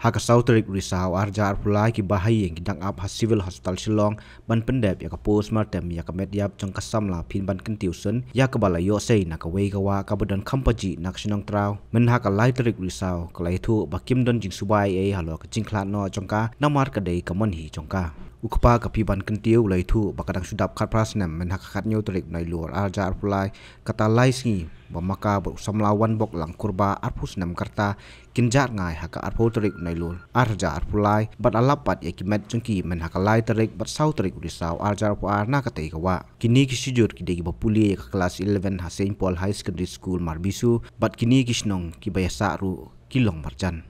haka Southrik risau arja arpulai ki bahai yang kidang up civil hospital Shillong ban pendep ya ka postmortem ya ka mediap jong kasam la phin ban kentiusun ya ka balayo sei na ka wei ka wa ka badan khampaji nak sinong trau men haka Lightrik risau ka lai thu bakim don jing subai e halo ka jingklat no jongka namar ka dei ka mon hi jongka ukpa ka pi ban kentiu lai thu bakadang sudap khat prasnam men haka khat nyu trik nai lur arja arpulai kata lai singi bamaka ber samlawan bok lang kurba arpus nam karta kinjat ngai haka arpo trik nailul arja arpulai bat alapat yakimet jengki men haka lai trik bat sau trik risau arja arpo arna katei kawa kini kisijur kidegi bapuli ka kelas 11 ha Saint Paul High Secondary School Marbisu bat kini kisnong ki bayasa ru kilong marjan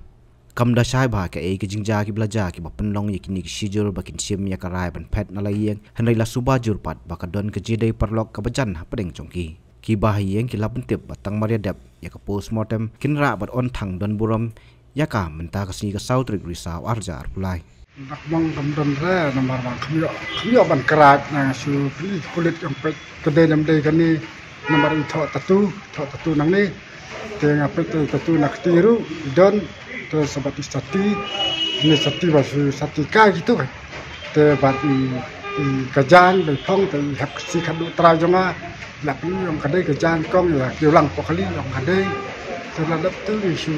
kamda shai ba ka e ki jingja ki blaja ki bapenlong yakini kisijur bakin sim ya karai ban pet nalayeng hanai la subajur pat bakadon ke jidai perlok ka bajan ha pedeng jongki ki bahayeng ki lapentip batang mariadap ya ka postmortem kinra bat on thang don buram ya ka menta ka si ka Southrik risau arja arpulai nakmang kamdon re namar bang khamyo ban krat na su kulit yang pet kede nam dei kani namar tho tatu nang ni te ngapet tatu nak tiru don to sabat istati ni sati basu sati ka gitu kan te bat kajang be phong te hak si khadu tra jonga lap ni yang kadai kejang kong ya diulang pokali yang kadai terhadap tu isu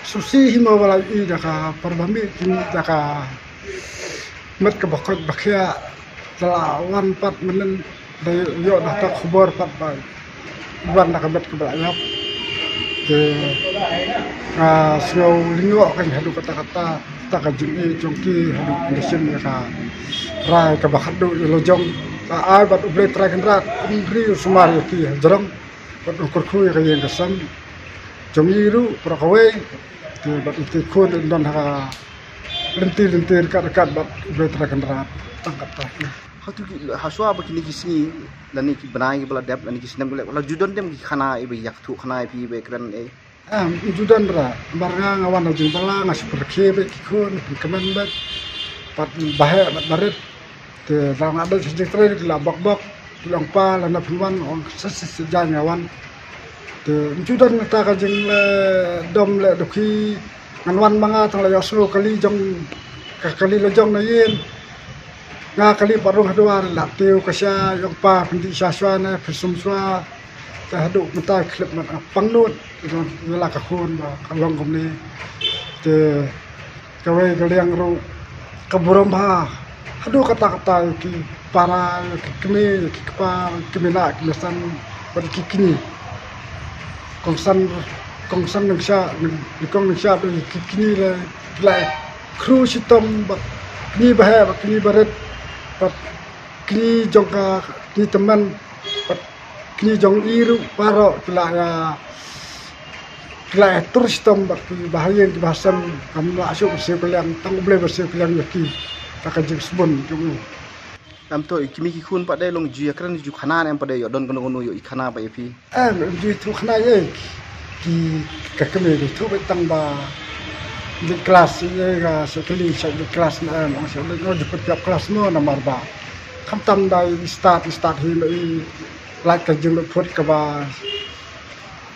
susi hima wala i daka perbami kini daka met ke bakot bakia lawan pat menen dari yo data khabar pat bai bukan daka met ke balayap ke snow lingo kan hadu kata-kata tak jui jongki hadu condition ya ka rai ke bakhadu lojong ai bat uble trakan rat ri sumar ki jarang bat ukur khu ka yang kasam jomiru prakawe ke bat itu khun don ha lentir kat bat uble trakan rat tangkat ta hatu haswa bakini kisni lani ki banai ki bala dep lani kisnam bala wala judon dem ki khana e yak thu khana pi be kran e judon ra baranga ngawan jing bala ngas perkhe be ki khun kaman bat pat bahe bat baret te rang ada sejahtera di bak tulang pa lana pulwan on sejajan yawan te judan ta ka jing le dom le doki nganwan manga tang la yosro kali jong ka kali le jong na yin nga kali barung haduar la tiu ka sya yong pa pindi syaswana pesum swa ta hadu mata klip mat pangnut wala ka khun ba kalong komni te kawe kaliang ru kaburom ha hadu kata-kata ki para kini kipa kimina kimesan pada kini kongsan ng sya nikong ng sya kini la kru sitom ni bahe kini baret pat kini jongka ni teman pat kini jong iru paro kila tur sitom bat bahaya di bahasan kamu asuk bersih kalian tang boleh bersih kalian yaki tak jeng sebon jong am to kimi ki khun pa dai long ji akran ju khana em pa dai yo don kono yo ikhana pa epi ji tu khana ye ki ka keme di tu betang ba di kelas ye ga sekali di kelas na no se no di petiap kelas no nomor ba kham tam dai start hi mai like ka jeng phut ka ba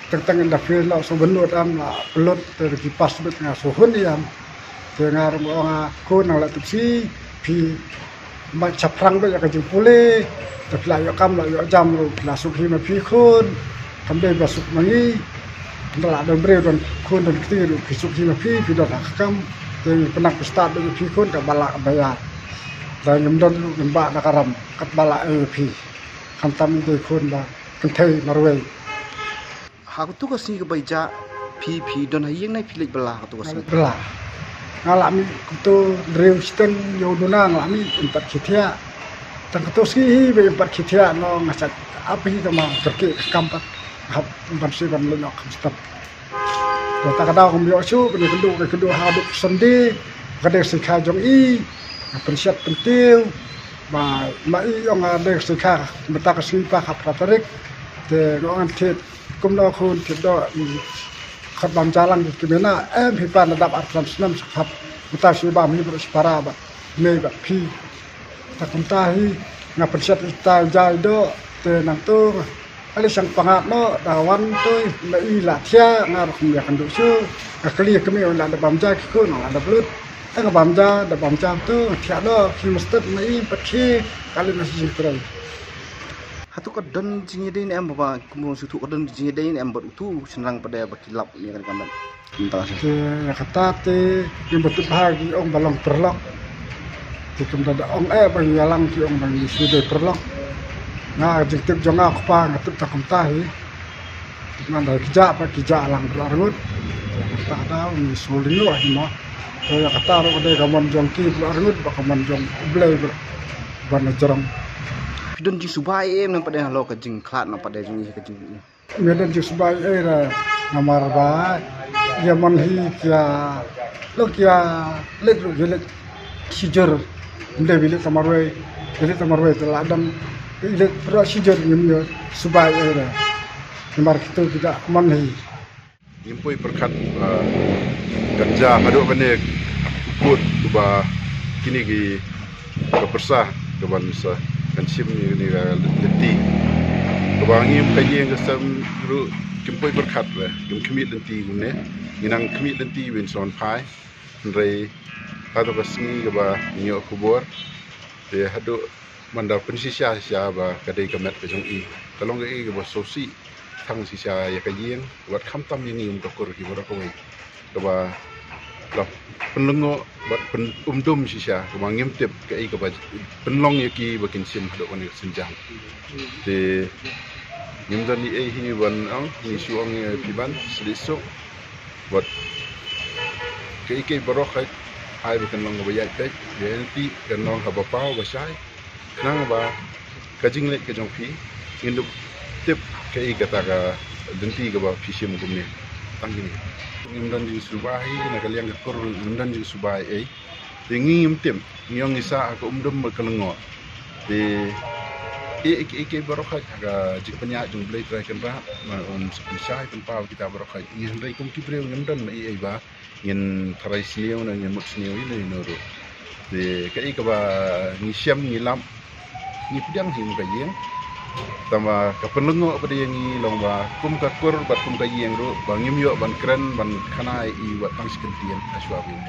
tang da fil la so benut am la pelot ter ki pas bet nga so hun yam te ngar mo nga ko na la tupsi pi ma chaprang be ka jeng pule te pla yo kam la yo jam ro la su hi ma pi khun kam be basuk mangi ndala do bre don khun don ktir ki su hi ma pi don kam te penak start be pi khun ka bala bayar dan ngem don ngba na karam kat bala e pi kam tam de khun ba kan thei marwe ha ku tu ka si ka baija pi don ha yeng nai pilik bala tu ka si bala ngalami kutu drew sten yo duna ngalami empat khithia tang kutu si be empat khithia no ngasat api ta ma terke kampat hab ban si ban lo kam stop to ta kada kum yo chu be kedu haduk sendi kade sikha jong i persiat pentil ba mai yong ade sikha mata ka si pa khap tarik te no an thet kum no khun thet do khat bam jalan ki mena em hi pan dap arsan snam khap mata si ba mi bro para ba me ba pi ta kum ta hi nga persiat ta jai do te nang tu ali sang pangat no dawan tu na ila tia ngar kumya kan dusu kali kami ola da bamja ki no ada blut tang bamja da bamja tu tia do ki mustad na i patki kali nasi krai hatu ka dan jingi dei em baba kumo su tu dan jingi dei em bot tu senang pada bakilap ni kan kaman entah te ya kata te yang betul bahagi ong balong perlok te kemudian ong bang yalang ki ong bang sudah perlok na jengtip jonga pa ngatip takum tahi nanda kija lang kelarut tak ada ni solino hino ya kata ro de kamon jongki kelarut bakaman jong blai ban jarang pidon ji subai em nang pada halo ka jing klat nang pada jing ka jing medan ji subai era namar ba ya man hi kya lo kya lek ro lek sijer nde bilik tamarwe teladang lek pro sijer nyum subai era namar kita tidak manhi impoi perkat kerja hadok benek put ba kini gi kepersah keban sa kan sim ni lenti kebangi kayeng kesam ru impoi perkat le gum kemit lenti gune minang kemit lenti win son pai ndrei kata basni ke ba nyo kubur de hadok manda pensisia sia ba kadai kemet ke jong i kalong ke ba sosi thang sisia ya kayeng wat khamtam ni um tokur ki bora koi ke ba lap penlengo bat umdum sisia ke ba ngim tip ke i ke ba penlong ya ki bakin sim hadok ni senjang de ngim dan ni hi wan ang ni suang piban sedisuk wat ke barokhat ai bukan long ba yai pek nanti kan long ha ba pau ba sai nang ba kajing lek ke jong pi indu tip ke kata ka denti ke ba fisim gumne tangini ngimdan ji subai na kaliang kor ngimdan ji subai ngim tim ngiyong isa aku umdum berkelengo de ke barokhat ga jik penya jong blai trai kan ra sai pau kita barokhat ngin rai kum ki breu ngimdan ma ba ngin tharai sniu na ngin mut sniu ini nuru de ke ba ngisiam ngilam ni pedang hi muka yeng tama ka penlengo pada yang ni long ba kum ka kur bat kum ka yeng ru bangim yo ban kren ban khanai i wat tang sekentian aswa bin